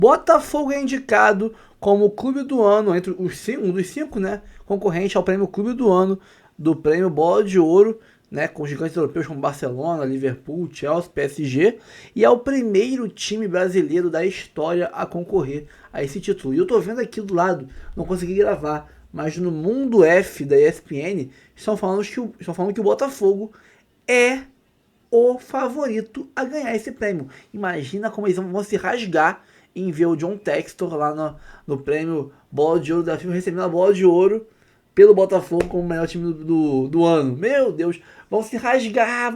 Botafogo é indicado como o clube do ano, entre um dos 5, né, concorrente ao prêmio Clube do Ano do prêmio Bola de Ouro, né, com gigantes europeus como Barcelona, Liverpool, Chelsea, PSG, e é o primeiro time brasileiro da história a concorrer a esse título. E eu tô vendo aqui do lado, não consegui gravar, mas no Mundo F da ESPN estão falando que o Botafogo é o favorito a ganhar esse prêmio. Imagina como eles vão se rasgar em ver o John Textor lá no prêmio Bola de Ouro da FIFA recebendo a Bola de Ouro pelo Botafogo como o melhor time do ano. Meu Deus, vão se rasgar.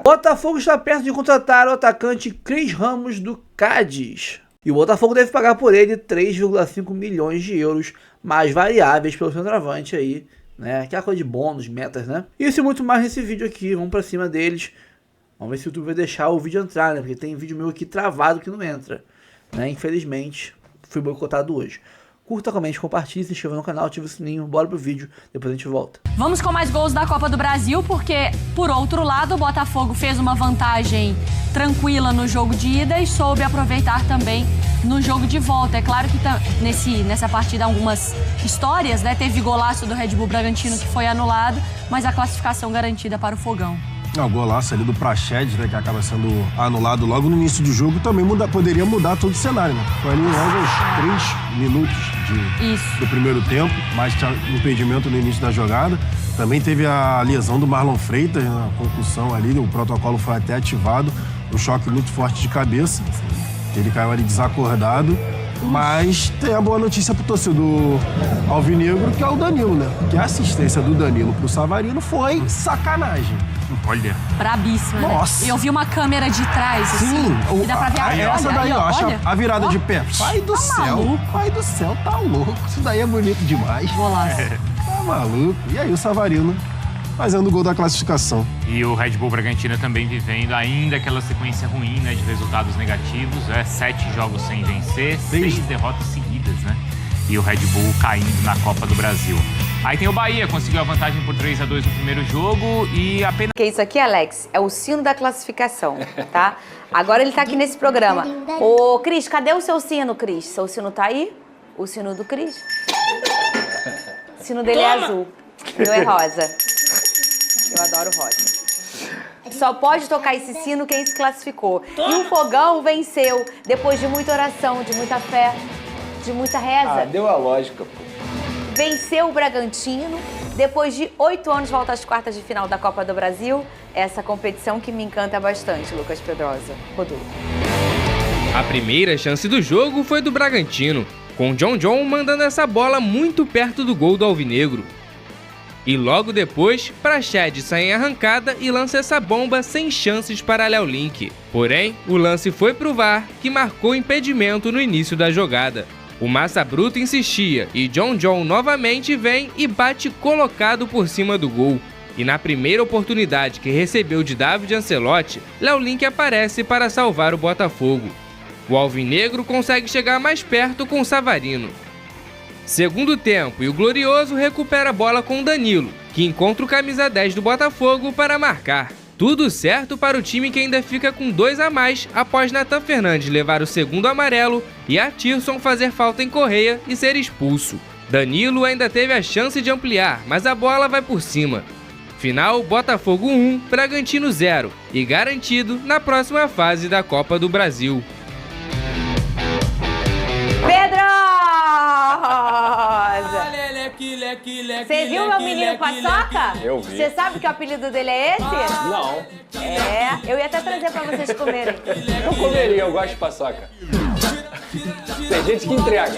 Botafogo está perto de contratar o atacante Cris Ramos do Cádiz. E o Botafogo deve pagar por ele 3,5 milhões de euros mais variáveis pelo centroavante aí, né? Aquela coisa de bônus, metas, né? Isso e muito mais nesse vídeo aqui, vamos pra cima deles. Vamos ver se o YouTube vai deixar o vídeo entrar, né? Porque tem vídeo meu aqui travado que não entra, né? Infelizmente, fui boicotado hoje. Curta, comente, compartilhe, se inscreva no canal, ative o sininho, bora pro vídeo, depois a gente volta. Vamos com mais gols da Copa do Brasil, porque, por outro lado, o Botafogo fez uma vantagem tranquila no jogo de ida e soube aproveitar também no jogo de volta. É claro que nessa partida algumas histórias, né? Teve golaço do Red Bull Bragantino que foi anulado, mas a classificação garantida para o Fogão. O golaço ali do Praxedes, né, que acaba sendo anulado logo no início do jogo, também poderia mudar todo o cenário, né? Foi ali logo aos 3 minutos do primeiro tempo, mais impedimento no início da jogada. Também teve a lesão do Marlon Freitas, né, a concussão ali, o protocolo foi até ativado, um choque muito forte de cabeça. Ele caiu ali desacordado. Mas tem a boa notícia pro torcedor alvinegro, que é o Danilo, né? Que a assistência do Danilo pro Savarino foi sacanagem. Olha. Brabíssima, nossa. né? Eu vi uma câmera de trás, assim. Sim. E dá pra ver a essa daí, ó, olha. a virada de pé. Pai do céu. Maluco. Pai do céu, tá louco. Isso daí é bonito demais. Golaço. Tá maluco. E aí o Savarino fazendo o gol da classificação. E o Red Bull Bragantino também vivendo ainda aquela sequência ruim, né, de resultados negativos. 7 jogos sem vencer, 6 derrotas seguidas, né? E o Red Bull caindo na Copa do Brasil. Aí tem o Bahia, conseguiu a vantagem por 3-2 no primeiro jogo e apenas... Que isso aqui, Alex, é o sino da classificação, tá? Agora ele tá aqui nesse programa. Ô, Cris, cadê o seu sino, Cris? Seu sino tá aí? O sino do Cris? O sino dele é azul. O meu é rosa. Eu adoro rosa. Só pode tocar esse sino quem se classificou. E o Fogão venceu depois de muita oração, de muita fé, de muita reza. Deu a lógica, pô. Venceu o Bragantino. Depois de 8 anos, volta às quartas de final da Copa do Brasil. Essa competição que me encanta bastante, Lucas Pedrosa. Rodou. A primeira chance do jogo foi do Bragantino, com John mandando essa bola muito perto do gol do Alvinegro. E logo depois, Praxedes sai em arrancada e lança essa bomba sem chances para Léo Link. Porém, o lance foi pro VAR, que marcou impedimento no início da jogada. O Massa Bruto insistia e John novamente vem e bate colocado por cima do gol. E na primeira oportunidade que recebeu de David Ancelotti, Léo Link aparece para salvar o Botafogo. O Alvinegro consegue chegar mais perto com o Savarino. Segundo tempo, e o Glorioso recupera a bola com o Danilo, que encontra o camisa 10 do Botafogo para marcar. Tudo certo para o time que ainda fica com 2 a mais após Nathan Fernandes levar o segundo amarelo e Atirson fazer falta em Correia e ser expulso. Danilo ainda teve a chance de ampliar, mas a bola vai por cima. Final, Botafogo 1, Bragantino 0 e garantido na próxima fase da Copa do Brasil. Você viu meu menino Paçoca? Eu vi. Você sabe que o apelido dele é esse? Não. Eu ia até trazer pra vocês comerem. Eu comeria, eu gosto de paçoca. Tem gente que entrega.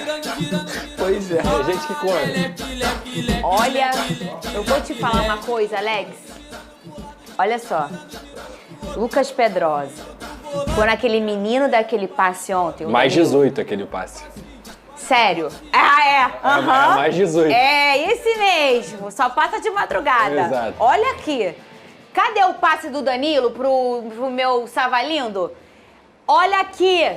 Pois é. Tem gente que come. Olha, eu vou te falar uma coisa, Alex. Olha só. Lucas Pedrosa. Quando aquele menino daquele passe ontem... Mais 18 aquele passe. Sério? É mais 18. É esse mesmo, só passa de madrugada. Exato. Olha aqui. Cadê o passe do Danilo pro meu Savalindo? Olha aqui.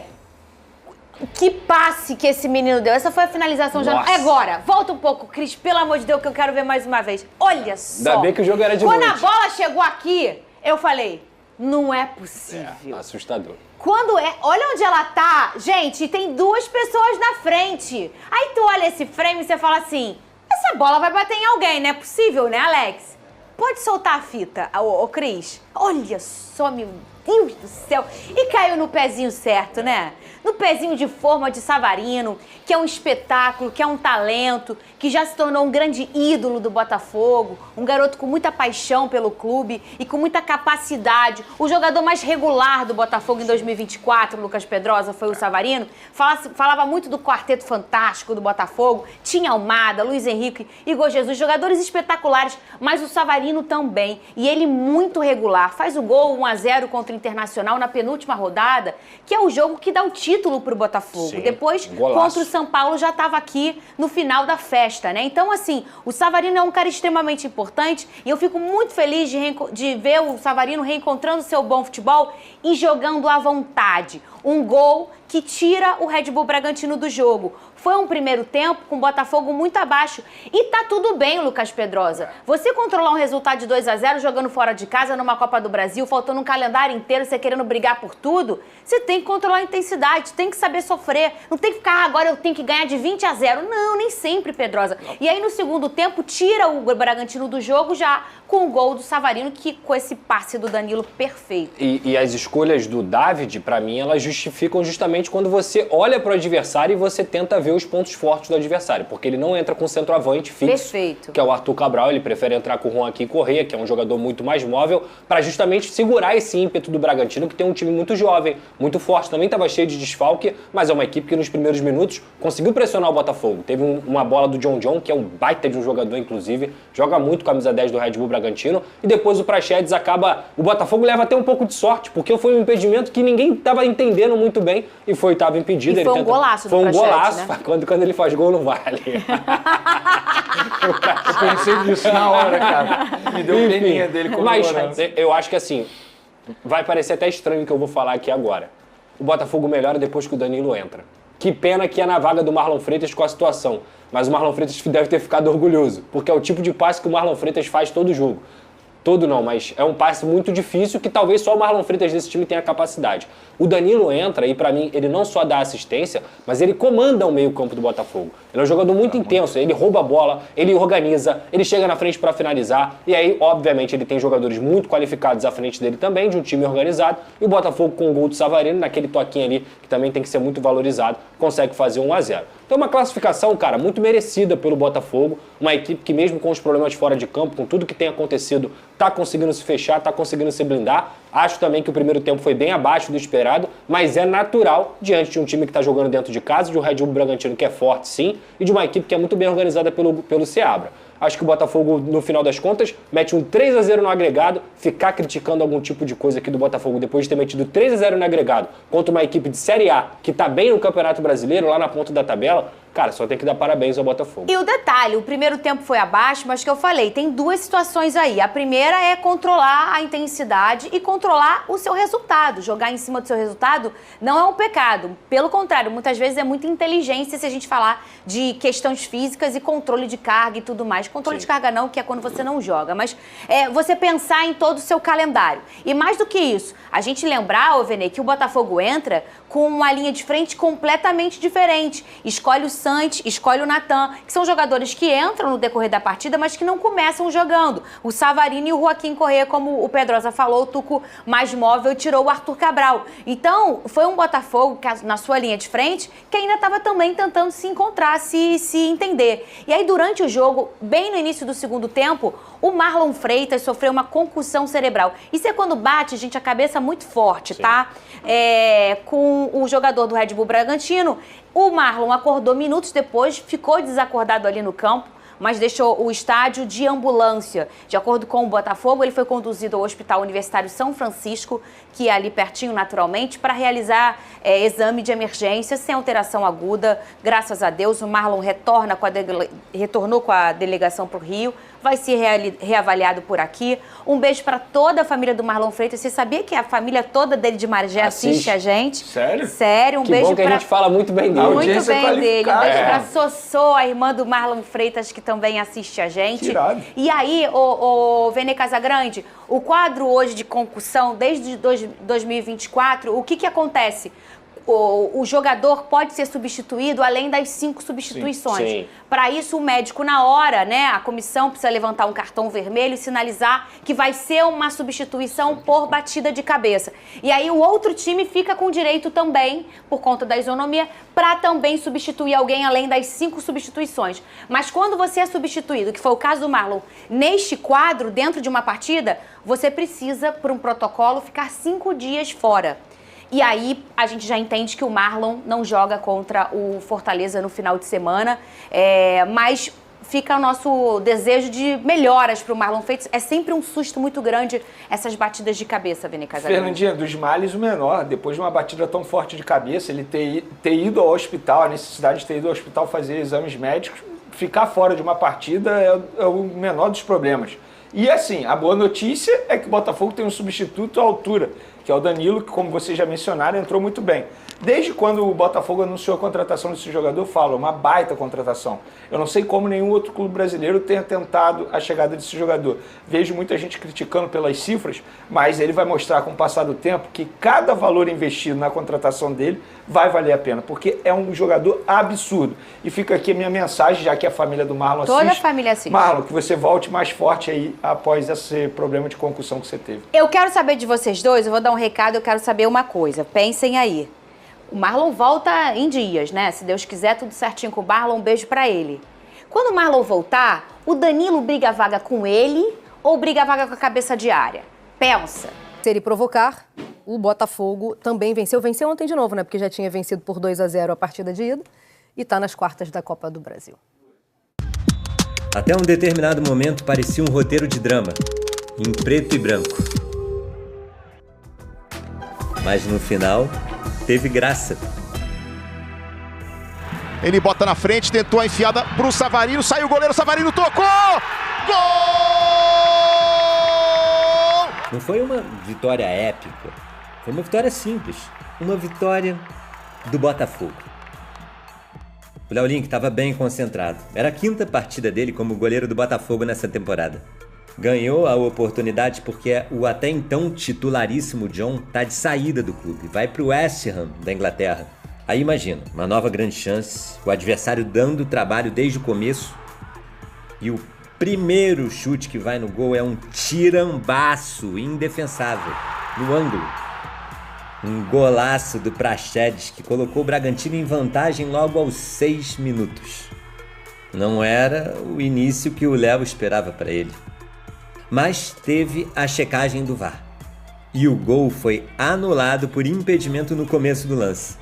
Que passe que esse menino deu. Essa foi a finalização. Nossa. Já. Agora, volta um pouco, Cris, pelo amor de Deus, que eu quero ver mais uma vez. Olha só. Ainda bem que o jogo era de Quando noite. a bola chegou aqui, eu falei, não é possível. Assustador. Olha onde ela tá. Gente, tem 2 pessoas na frente. Aí tu olha esse frame e você fala assim, essa bola vai bater em alguém, não é possível, né, Alex? Pode soltar a fita, ô Cris. Olha só, meu Deus do céu. E caiu no pezinho certo, né? No pezinho de forma de Savarino, que é um espetáculo, que é um talento, que já se tornou um grande ídolo do Botafogo, um garoto com muita paixão pelo clube e com muita capacidade. O jogador mais regular do Botafogo em 2024, Lucas Pedrosa, foi o Savarino. Falava muito do quarteto fantástico do Botafogo, tinha Almada, Luiz Henrique, Igor Jesus, jogadores espetaculares, mas o Savarino também. E ele muito regular, faz o gol 1-0 contra o Internacional na penúltima rodada, que é o jogo que dá o título pro Botafogo. Sim, depois, golaço. contra o São Paulo, já estava aqui no final da festa, né? Então, assim, o Savarino é um cara extremamente importante e eu fico muito feliz de ver o Savarino reencontrando seu bom futebol e jogando à vontade. Um gol que tira o Red Bull Bragantino do jogo. Foi um primeiro tempo com o Botafogo muito abaixo. E tá tudo bem, Lucas Pedrosa. Você controlar um resultado de 2-0 jogando fora de casa numa Copa do Brasil, faltando um calendário inteiro, você querendo brigar por tudo, você tem que controlar a intensidade, tem que saber sofrer. Não tem que ficar, agora eu tenho que ganhar de 20-0. Não, nem sempre, Pedrosa. E aí no segundo tempo, tira o Bragantino do jogo já com o gol do Savarino, que com esse passe do Danilo perfeito. E as escolhas do David, pra mim, elas justificam justamente quando você olha pro adversário e você tenta ver os pontos fortes do adversário, porque ele não entra com centroavante fixo, perfeito, que é o Arthur Cabral, ele prefere entrar com o Joaquim Correa, que é um jogador muito mais móvel, para justamente segurar esse ímpeto do Bragantino, que tem um time muito jovem, muito forte, também estava cheio de desfalque, mas é uma equipe que nos primeiros minutos conseguiu pressionar o Botafogo. Teve uma bola do John, que é um baita de um jogador, inclusive, joga muito camisa 10 do Red Bull Bragantino, e depois o Praxedes acaba... O Botafogo leva até um pouco de sorte, porque foi um impedimento que ninguém estava entendendo muito bem, e estava impedido. E foi um golaço do Praxedes, foi um golaço, né? Quando ele faz gol, não vale. Eu pensei nisso na hora, cara. Me deu peninha dele comemorando. Mas eu acho que assim, vai parecer até estranho o que eu vou falar aqui agora. O Botafogo melhora depois que o Danilo entra. Que pena que é na vaga do Marlon Freitas com a situação. Mas o Marlon Freitas deve ter ficado orgulhoso, porque é o tipo de passe que o Marlon Freitas faz todo jogo. Todo não, mas é um passe muito difícil que talvez só o Marlon Freitas desse time tenha capacidade. O Danilo entra e, pra mim, ele não só dá assistência, mas ele comanda o meio-campo do Botafogo. Ele é um jogador muito intenso, ele rouba a bola, ele organiza, ele chega na frente pra finalizar. E aí, obviamente, ele tem jogadores muito qualificados à frente dele também, de um time organizado. E o Botafogo, com o gol do Savarino, naquele toquinho ali, que também tem que ser muito valorizado, consegue fazer 1-0. Então, uma classificação, cara, muito merecida pelo Botafogo. Uma equipe que, mesmo com os problemas fora de campo, com tudo que tem acontecido, tá conseguindo se fechar, tá conseguindo se blindar. Acho também que o primeiro tempo foi bem abaixo do esperado, mas é natural diante de um time que está jogando dentro de casa, de um Red Bull Bragantino que é forte sim, e de uma equipe que é muito bem organizada pelo Seabra. Acho que o Botafogo, no final das contas, mete um 3-0 no agregado. Ficar criticando algum tipo de coisa aqui do Botafogo depois de ter metido 3-0 no agregado contra uma equipe de Série A que tá bem no Campeonato Brasileiro, lá na ponta da tabela, cara, só tem que dar parabéns ao Botafogo. E o detalhe, o primeiro tempo foi abaixo, mas que eu falei, tem 2 situações aí. A primeira é controlar a intensidade e controlar o seu resultado. Jogar em cima do seu resultado não é um pecado. Pelo contrário, muitas vezes é muita inteligência se a gente falar de questões físicas e controle de carga e tudo mais. Controle de carga não, que é quando você não joga, mas você pensar em todo o seu calendário. E mais do que isso, a gente lembrar, Venê, que o Botafogo entra com uma linha de frente completamente diferente. Escolhe o Santos, escolhe o Natan, que são jogadores que entram no decorrer da partida, mas que não começam jogando. O Savarino e o Joaquim Correa, como o Pedrosa falou, o Tuco mais móvel tirou o Arthur Cabral. Então, foi um Botafogo que, na sua linha de frente, que ainda estava também tentando se encontrar, se entender. E aí, durante o jogo, bem no início do segundo tempo, o Marlon Freitas sofreu uma concussão cerebral. Isso é quando bate, gente, a cabeça muito forte, sim, tá? Com o jogador do Red Bull Bragantino. O Marlon acordou minutos depois, ficou desacordado ali no campo, mas deixou o estádio de ambulância. De acordo com o Botafogo, ele foi conduzido ao Hospital Universitário São Francisco, que é ali pertinho, naturalmente, para realizar exame de emergência sem alteração aguda. Graças a Deus, o Marlon retornou com a delegação para o Rio, vai ser reavaliado por aqui. Um beijo para toda a família do Marlon Freitas. Você sabia que a família toda dele de Margé assiste a gente? Sério? Sério, que beijo bom que a gente fala muito bem dele. Muito bem dele. Um beijo pra Sossô, a irmã do Marlon Freitas, que também assiste a gente. Tirado. E aí, o Vene Casagrande, o quadro hoje de concussão, desde 2024, o que acontece? O jogador pode ser substituído além das 5 substituições. Sim. Para isso, o médico, na hora, né, a comissão precisa levantar um cartão vermelho e sinalizar que vai ser uma substituição por batida de cabeça. E aí o outro time fica com direito também, por conta da isonomia, para também substituir alguém além das 5 substituições. Mas quando você é substituído, que foi o caso do Marlon, neste quadro, dentro de uma partida, você precisa, por um protocolo, ficar 5 dias fora. E aí a gente já entende que o Marlon não joga contra o Fortaleza no final de semana, mas fica o nosso desejo de melhoras para o Marlon Freitas. É sempre um susto muito grande essas batidas de cabeça, Vene Casagrande. Fernandinha, dos males o menor. Depois de uma batida tão forte de cabeça, ele ter ido ao hospital, a necessidade de ter ido ao hospital fazer exames médicos, ficar fora de uma partida é o menor dos problemas. E assim, a boa notícia é que o Botafogo tem um substituto à altura, que é o Danilo, que, como vocês já mencionaram, entrou muito bem. Desde quando o Botafogo anunciou a contratação desse jogador, eu falo, uma baita contratação. Eu não sei como nenhum outro clube brasileiro tenha tentado a chegada desse jogador. Vejo muita gente criticando pelas cifras, mas ele vai mostrar com o passar do tempo que cada valor investido na contratação dele vai valer a pena, porque é um jogador absurdo. E fica aqui a minha mensagem, já que a família do Marlon assiste. Toda a família assiste. Marlon, que você volte mais forte aí após esse problema de concussão que você teve. Eu quero saber de vocês dois, eu vou dar um recado, eu quero saber uma coisa. Pensem aí. O Marlon volta em dias, né? Se Deus quiser, tudo certinho com o Marlon, um beijo pra ele. Quando o Marlon voltar, o Danilo briga a vaga com ele ou briga a vaga com a cabeça de área? Pensa. Se ele provocar, o Botafogo também venceu. Venceu ontem de novo, né? Porque já tinha vencido por 2-0 a partida de ida e tá nas quartas da Copa do Brasil. Até um determinado momento parecia um roteiro de drama, em preto e branco. Mas no final, teve graça. Ele bota na frente, tentou a enfiada pro Savarino, saiu o goleiro, Savarino tocou! Gol! Não foi uma vitória épica, foi uma vitória simples. Uma vitória do Botafogo. O Léo Link estava bem concentrado. Era a 5ª partida dele como goleiro do Botafogo nessa temporada. Ganhou a oportunidade porque o até então titularíssimo John tá de saída do clube. Vai pro West Ham da Inglaterra. Aí imagina, uma nova grande chance, o adversário dando trabalho desde o começo. E o primeiro chute que vai no gol é um tirambaço indefensável, no ângulo. Um golaço do Praxedes que colocou o Bragantino em vantagem logo aos 6 minutos. Não era o início que o Léo esperava para ele. Mas teve a checagem do VAR. E o gol foi anulado por impedimento no começo do lance.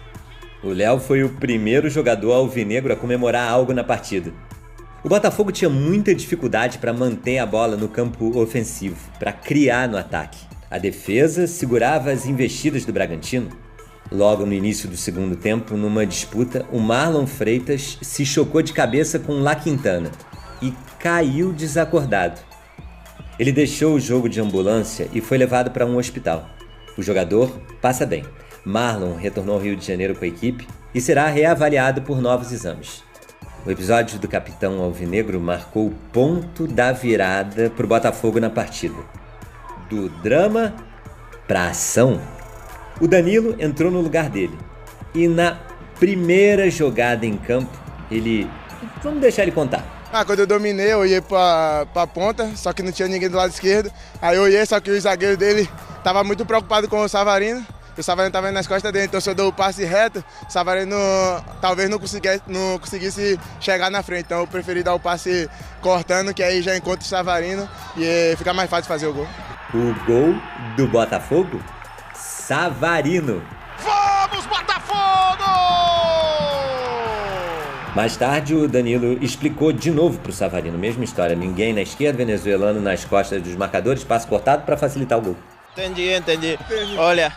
O Léo foi o primeiro jogador alvinegro a comemorar algo na partida. O Botafogo tinha muita dificuldade para manter a bola no campo ofensivo, para criar no ataque. A defesa segurava as investidas do Bragantino. Logo no início do segundo tempo, numa disputa, o Marlon Freitas se chocou de cabeça com o La Quintana e caiu desacordado. Ele deixou o jogo de ambulância e foi levado para um hospital. O jogador passa bem. Marlon retornou ao Rio de Janeiro com a equipe e será reavaliado por novos exames. O episódio do capitão alvinegro marcou o ponto da virada para o Botafogo na partida. Do drama para a ação, o Danilo entrou no lugar dele. E na primeira jogada em campo, vamos deixar ele contar. Quando eu dominei, eu olhei pra ponta, só que não tinha ninguém do lado esquerdo. Aí eu olhei, só que o zagueiro dele tava muito preocupado com o Savarino. O Savarino tava indo nas costas dele, então se eu dou o passe reto, o Savarino talvez não conseguisse chegar na frente. Então eu preferi dar o passe cortando, que aí já encontro o Savarino e fica mais fácil fazer o gol. O gol do Botafogo? Savarino. Vamos, Botafogo! Mais tarde, o Danilo explicou de novo para o Savarino, mesma história, ninguém na esquerda, venezuelano nas costas dos marcadores, passe cortado para facilitar o gol. Entendi. Olha,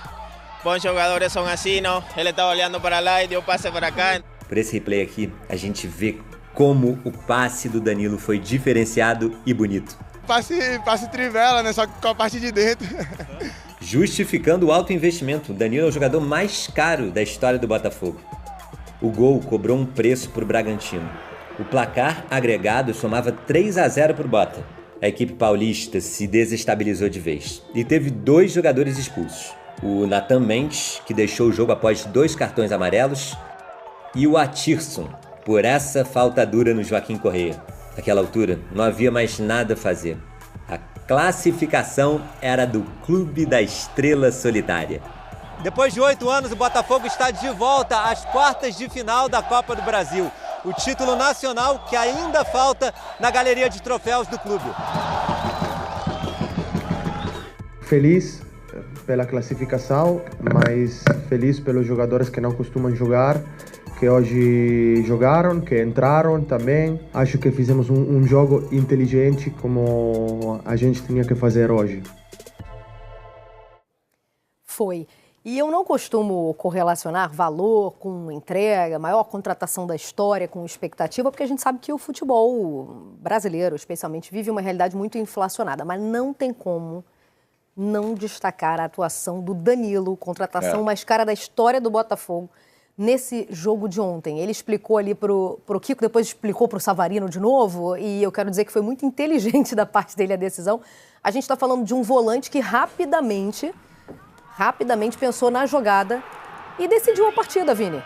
bons jogadores são assim, não? Ele estava olhando para lá e deu passe para cá. Por esse replay aqui, a gente vê Como o passe do Danilo foi diferenciado e bonito. Passe trivela, né? Só com a parte de dentro. Justificando o alto investimento, o Danilo é o jogador mais caro da história do Botafogo. O gol cobrou um preço para o Bragantino. O placar agregado somava 3-0 para o Bota. A equipe paulista se desestabilizou de vez e teve 2 jogadores expulsos. O Natan Mendes, que deixou o jogo após 2 cartões amarelos, e o Atirson, por essa falta dura no Joaquim Correia. Naquela altura, não havia mais nada a fazer. A classificação era do Clube da Estrela Solitária. Depois de 8 anos, o Botafogo está de volta às quartas de final da Copa do Brasil. O título nacional que ainda falta na galeria de troféus do clube. Feliz pela classificação, mas feliz pelos jogadores que não costumam jogar, que hoje jogaram, que entraram também. Acho que fizemos um jogo inteligente como a gente tinha que fazer hoje. Foi. E eu não costumo correlacionar valor com entrega, maior contratação da história com expectativa, porque a gente sabe que o futebol brasileiro, especialmente, vive uma realidade muito inflacionada. Mas não tem como não destacar a atuação do Danilo, contratação mais cara da história do Botafogo, nesse jogo de ontem. Ele explicou ali pro Kiko, depois explicou pro Savarino de novo, e eu quero dizer que foi muito inteligente da parte dele a decisão. A gente está falando de um volante que rapidamente pensou na jogada e decidiu a partida, Vini.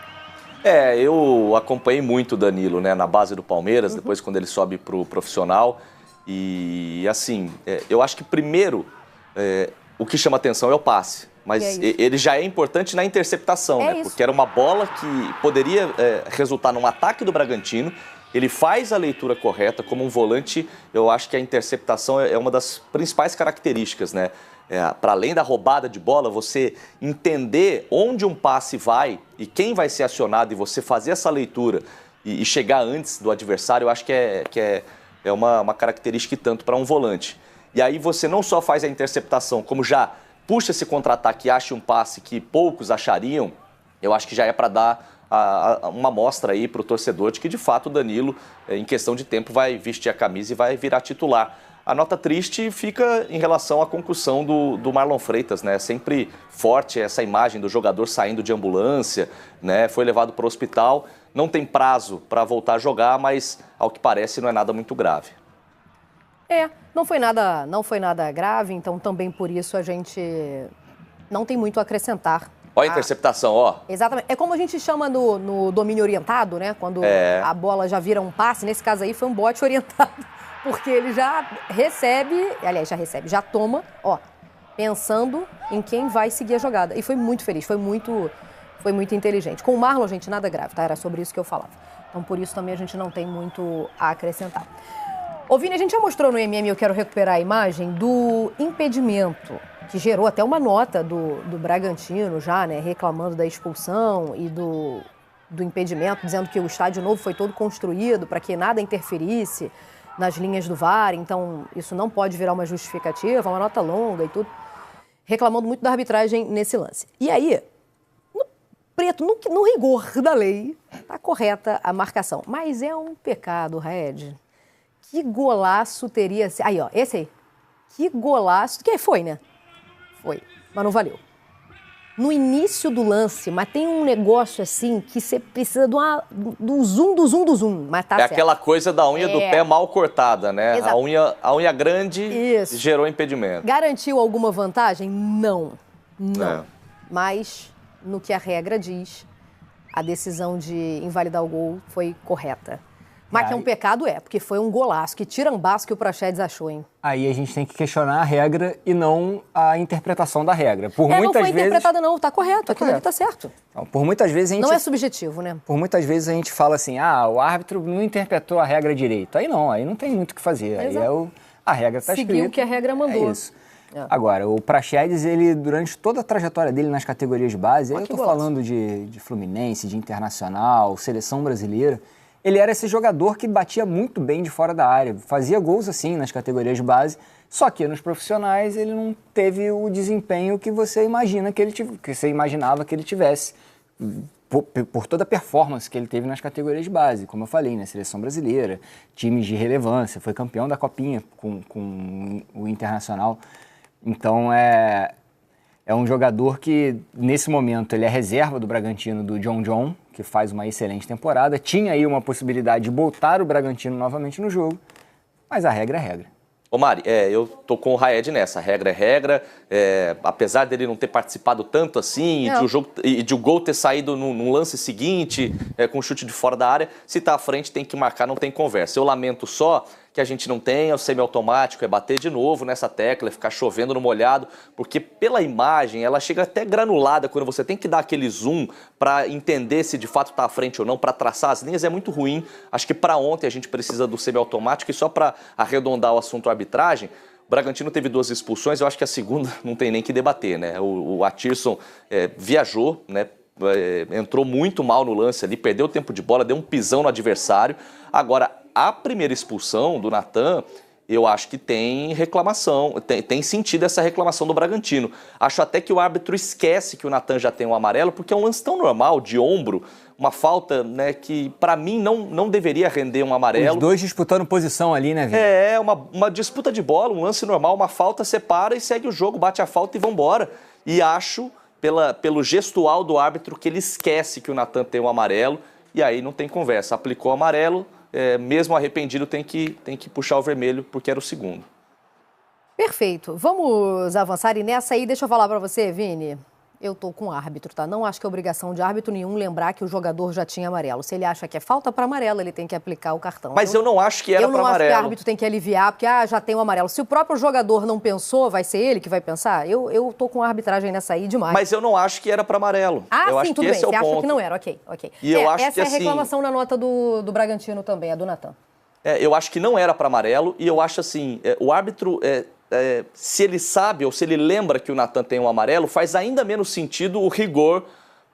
Eu acompanhei muito o Danilo, né, na base do Palmeiras, depois quando ele sobe pro profissional. E, assim, eu acho que primeiro o que chama atenção é o passe. Mas ele já é importante na interceptação, né? Porque era uma bola que poderia resultar num ataque do Bragantino. Ele faz a leitura correta como um volante. Eu acho que a interceptação é uma das principais características, né? Para além da roubada de bola, você entender onde um passe vai e quem vai ser acionado e você fazer essa leitura e chegar antes do adversário, eu acho que é uma característica tanto para um volante. E aí você não só faz a interceptação, como já puxa esse contra-ataque e acha um passe que poucos achariam, eu acho que já é para dar uma amostra aí para o torcedor de que, de fato, o Danilo, em questão de tempo, vai vestir a camisa e vai virar titular. A nota triste fica em relação à concussão do Marlon Freitas, né? Sempre forte essa imagem do jogador saindo de ambulância, né? Foi levado para o hospital, não tem prazo para voltar a jogar, mas, ao que parece, não é nada muito grave. Não foi nada grave, então também por isso a gente não tem muito a acrescentar. Olha a interceptação, ó. Exatamente. É como a gente chama no domínio orientado, né? Quando a bola já vira um passe, nesse caso aí foi um bote orientado, porque ele já toma, pensando em quem vai seguir a jogada. E foi muito feliz, foi muito inteligente. Com o Marlon, gente, nada grave, tá? Era sobre isso que eu falava. Então por isso também a gente não tem muito a acrescentar. Ô Vini, a gente já mostrou no MM, eu quero recuperar a imagem do impedimento, que gerou até uma nota do Bragantino já, né, reclamando da expulsão e do impedimento, dizendo que o estádio novo foi todo construído para que nada interferisse nas linhas do VAR, então isso não pode virar uma justificativa, uma nota longa e tudo, reclamando muito da arbitragem nesse lance. E aí, no rigor da lei, está correta a marcação, mas é um pecado, Red. Que golaço teria... Aí, ó, esse aí. Que golaço... Que foi, né? Foi, mas não valeu. No início do lance, mas tem um negócio assim que você precisa do zoom, mas tá certo. Aquela coisa da unha do pé mal cortada, né? Exato. A unha grande gerou impedimento. Garantiu alguma vantagem? Não. Mas, no que a regra diz, a decisão de invalidar o gol foi correta. Mas que é um pecado, porque foi um golaço, que tirambaço que o Praxedes achou, hein? Aí a gente tem que questionar a regra e não a interpretação da regra. Não foi interpretada não, tá correto, aquilo ali tá certo. Então, por muitas vezes a gente... Não é subjetivo, né? Por muitas vezes a gente fala assim, o árbitro não interpretou a regra direito. Aí não tem muito o que fazer. Aí a regra tá escrita. Seguiu o que a regra mandou. É isso. Agora, o Praxedes, ele, durante toda a trajetória dele nas categorias de base, aí eu tô falando de Fluminense, de Internacional, Seleção Brasileira, ele era esse jogador que batia muito bem de fora da área, fazia gols assim nas categorias de base, só que nos profissionais ele não teve o desempenho que você imagina que você imaginava que ele tivesse. por toda a performance que ele teve nas categorias de base, como eu falei, né? Seleção brasileira, times de relevância, foi campeão da Copinha com o Internacional. Então é um jogador que, nesse momento, ele é reserva do Bragantino, do John, que faz uma excelente temporada. Tinha aí uma possibilidade de botar o Bragantino novamente no jogo, mas a regra é regra. Ô Mari, eu tô com o Raed nessa, a regra é regra, apesar dele não ter participado tanto assim, e de o gol ter saído num lance seguinte, com um chute de fora da área, se tá à frente tem que marcar, não tem conversa. Eu lamento só que a gente não tenha o semiautomático, bater de novo nessa tecla, ficar chovendo no molhado, porque pela imagem ela chega até granulada quando você tem que dar aquele zoom para entender se de fato está à frente ou não, para traçar as linhas, é muito ruim. Acho que para ontem a gente precisa do semiautomático. E só para arredondar o assunto arbitragem, o Bragantino teve 2 expulsões, eu acho que a segunda não tem nem que debater, né? O Atirson viajou, né? Entrou muito mal no lance ali, perdeu o tempo de bola, deu um pisão no adversário. Agora, a primeira expulsão do Natan, eu acho que tem reclamação, tem sentido essa reclamação do Bragantino. Acho até que o árbitro esquece que o Natan já tem um amarelo, porque é um lance tão normal, de ombro, uma falta, né, que para mim não deveria render um amarelo. Os dois disputando posição ali, né, Vini? Uma disputa de bola, um lance normal, uma falta, separa e segue o jogo, bate a falta e vambora. E acho, pelo gestual do árbitro, que ele esquece que o Natan tem um amarelo, e aí não tem conversa. Aplicou o amarelo, mesmo arrependido tem que puxar o vermelho, porque era o segundo. Perfeito. Vamos avançar e nessa aí, deixa eu falar para você, Vini. Eu tô com o árbitro, tá? Não acho que é obrigação de árbitro nenhum lembrar que o jogador já tinha amarelo. Se ele acha que é falta para amarelo, ele tem que aplicar o cartão. Mas eu não acho que era para amarelo. Eu não acho que o árbitro tem que aliviar, porque já tem o amarelo. Se o próprio jogador não pensou, vai ser ele que vai pensar? Eu tô com a arbitragem nessa aí demais. Mas eu não acho que era para amarelo. Eu sim, acho tudo bem. Você acha que não era, ok. E eu acho essa que, é a reclamação na nota do Bragantino também, a do Natan. Eu acho que não era para amarelo, e eu acho assim, o árbitro... se ele sabe ou se ele lembra que o Natan tem um amarelo, faz ainda menos sentido o rigor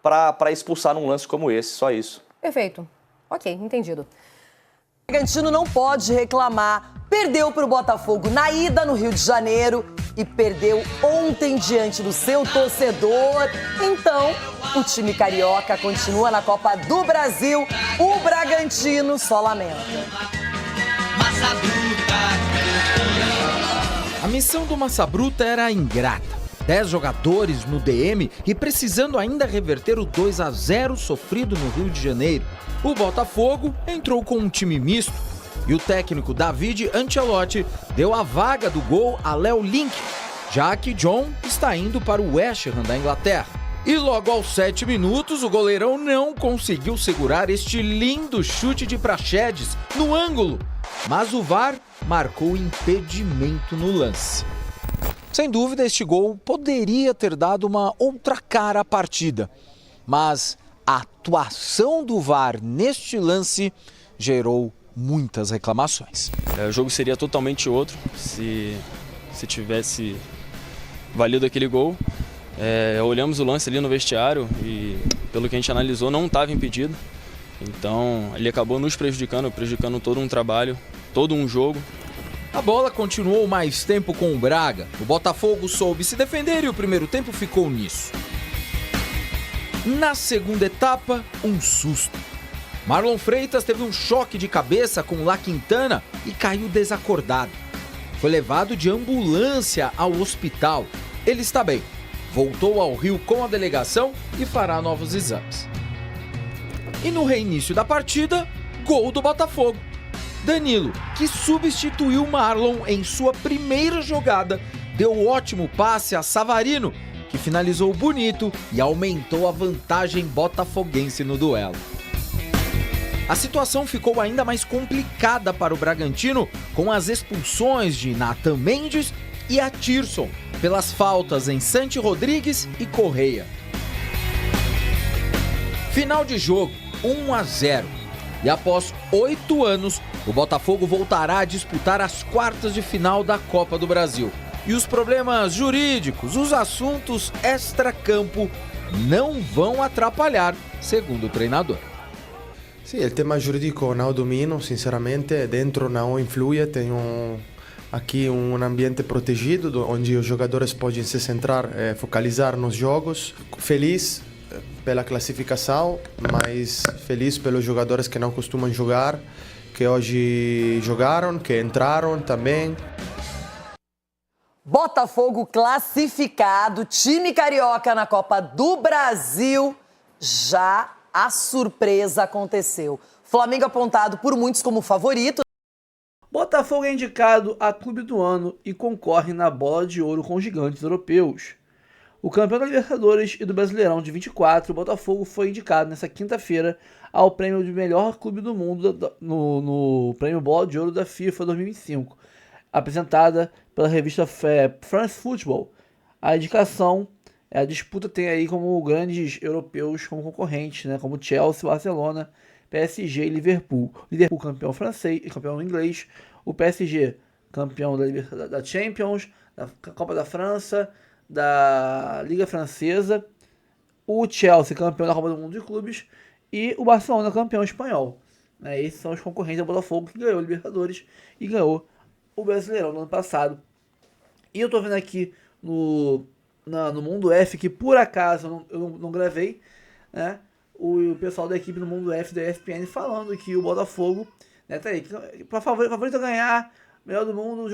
para expulsar num lance como esse, só isso. Perfeito. Ok, entendido. O Bragantino não pode reclamar. Perdeu para o Botafogo na ida no Rio de Janeiro e perdeu ontem diante do seu torcedor. Então, o time carioca continua na Copa do Brasil. O Bragantino só lamenta. A missão do Massa Bruta era ingrata. 10 jogadores no DM e precisando ainda reverter o 2-0 sofrido no Rio de Janeiro. O Botafogo entrou com um time misto e o técnico David Ancelotti deu a vaga do gol a Léo Link, já que John está indo para o West Ham da Inglaterra. E logo aos 7 minutos, o goleirão não conseguiu segurar este lindo chute de Praxedes no ângulo, mas o VAR marcou impedimento no lance. Sem dúvida, este gol poderia ter dado uma outra cara à partida, mas a atuação do VAR neste lance gerou muitas reclamações. O jogo seria totalmente outro se tivesse valido aquele gol. Olhamos o lance ali no vestiário e, pelo que a gente analisou, não estava impedido. Então, ele acabou nos prejudicando todo um trabalho, todo um jogo. A bola continuou mais tempo com o Braga. O Botafogo soube se defender e o primeiro tempo ficou nisso. Na segunda etapa, um susto. Marlon Freitas teve um choque de cabeça com La Quintana e caiu desacordado. Foi levado de ambulância ao hospital. Ele está bem. Voltou ao Rio com a delegação e fará novos exames. E no reinício da partida, gol do Botafogo. Danilo, que substituiu Marlon em sua primeira jogada, deu ótimo passe a Savarino, que finalizou bonito e aumentou a vantagem botafoguense no duelo. A situação ficou ainda mais complicada para o Bragantino com as expulsões de Nathan Mendes e Atirson pelas faltas em Santi Rodrigues e Correia. Final de jogo, 1-0. E após 8 anos, o Botafogo voltará a disputar as quartas de final da Copa do Brasil. E os problemas jurídicos, os assuntos extracampo, não vão atrapalhar, segundo o treinador. Sì, il tema giuridico non domino, sinceramente, dentro não influi, tenho aqui um ambiente protegido, onde os jogadores podem se centrar, focalizar nos jogos. Feliz pela classificação, mas feliz pelos jogadores que não costumam jogar, que hoje jogaram, que entraram também. Botafogo classificado, time carioca na Copa do Brasil. Já a surpresa aconteceu. Flamengo apontado por muitos como favorito. Botafogo é indicado a Clube do Ano e concorre na Bola de Ouro com os gigantes europeus. O campeão da Libertadores e do Brasileirão de 24, o Botafogo foi indicado nesta quinta-feira ao prêmio de melhor clube do mundo no prêmio Bola de Ouro da FIFA 2025, apresentada pela revista France Football. A indicação, a disputa tem aí como grandes europeus como concorrentes, né, como Chelsea, Barcelona, PSG e Liverpool. Liverpool campeão francês e campeão inglês, o PSG campeão da Champions, da Copa da França, da Liga Francesa, o Chelsea campeão da Copa do Mundo de Clubes e o Barcelona campeão espanhol. Esses são os concorrentes do Botafogo, que ganhou o Libertadores e ganhou o Brasileirão no ano passado. E eu tô vendo aqui no Mundo F, que por acaso eu não gravei, né, o pessoal da equipe do Mundo F da ESPN falando que o Botafogo, né, tá aí, para favorito a ganhar, melhor do mundo,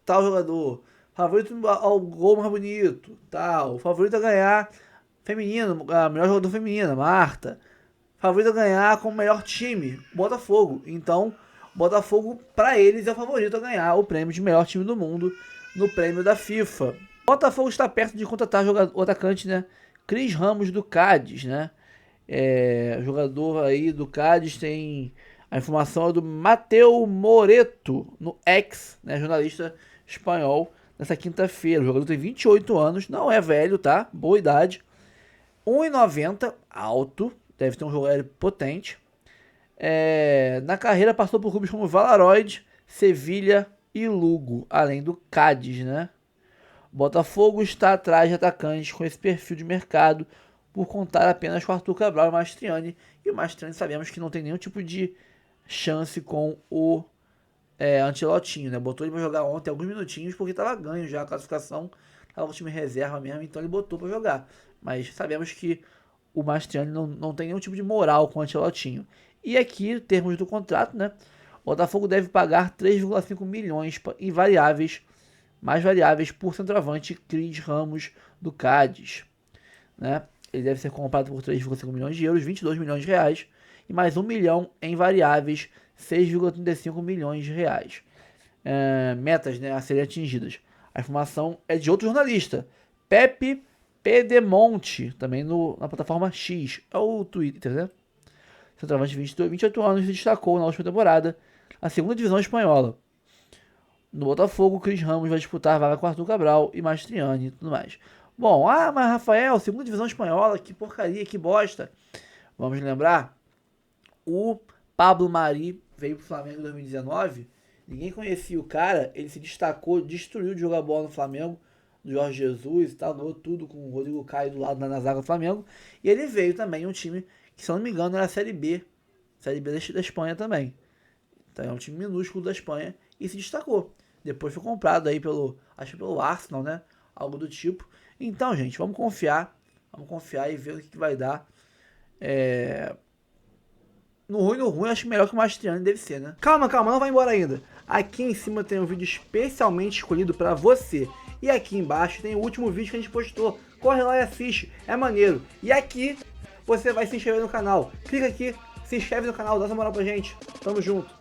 tal jogador, favorito ao gol mais bonito, tal, favorito a ganhar feminino, a melhor jogador feminina, Marta, favorito a ganhar com o melhor time, Botafogo. Então, Botafogo, para eles, é o favorito a ganhar o prêmio de melhor time do mundo no prêmio da FIFA. Botafogo está perto de contratar o atacante, né, Cris Ramos do Cádiz, né? Jogador aí do Cádiz, tem a informação do Mateu Moreto no X, né, jornalista espanhol, nessa quinta-feira. O jogador tem 28 anos, não é velho, tá? Boa idade. 1,90, alto, deve ter um jogo aéreo potente. Na carreira passou por clubes como Valaroid, Sevilha e Lugo, além do Cádiz, né? Botafogo está atrás de atacantes com esse perfil de mercado por contar apenas com Arthur Cabral e Mastriani. E o Mastriani sabemos que não tem nenhum tipo de chance com o Ancelottinho, né? Botou ele para jogar ontem alguns minutinhos porque estava ganho já a classificação, estava o time reserva mesmo, então ele botou para jogar. Mas sabemos que o Mastriani não tem nenhum tipo de moral com o Ancelottinho. E aqui, termos do contrato, né? O Botafogo deve pagar 3,5 milhões em mais variáveis por centroavante Cris Ramos do Cádiz, né? Ele deve ser comprado por 3,5 milhões de euros, 22 milhões de reais, e mais 1 milhão em variáveis, 6,35 milhões de reais. Metas, né, a serem atingidas. A informação é de outro jornalista, Pepe Pedemonte, também na plataforma X, é o Twitter, né? Centroavante de 28 anos, se destacou na última temporada, na segunda divisão espanhola. No Botafogo, Cris Ramos vai disputar a vaga com Arthur Cabral e Mastriani e tudo mais. Bom, mas Rafael, segunda divisão espanhola, que porcaria, que bosta. Vamos lembrar, o Pablo Mari veio pro Flamengo em 2019, ninguém conhecia o cara, ele se destacou, destruiu de jogar bola no Flamengo, do Jorge Jesus e tal, ganhou tudo com o Rodrigo Caio do lado na zaga do Flamengo, e ele veio também em um time que, se eu não me engano, era a Série B da Espanha também. Então é um time minúsculo da Espanha e se destacou. Depois foi comprado aí pelo Arsenal, né? Algo do tipo. Então, gente, vamos confiar e ver o que vai dar. No ruim, acho melhor que o Mastriani deve ser, né? Calma, não vai embora ainda. Aqui em cima tem um vídeo especialmente escolhido para você. E aqui embaixo tem o último vídeo que a gente postou. Corre lá e assiste, é maneiro. E aqui você vai se inscrever no canal. Clica aqui, se inscreve no canal, dá essa moral pra gente. Tamo junto.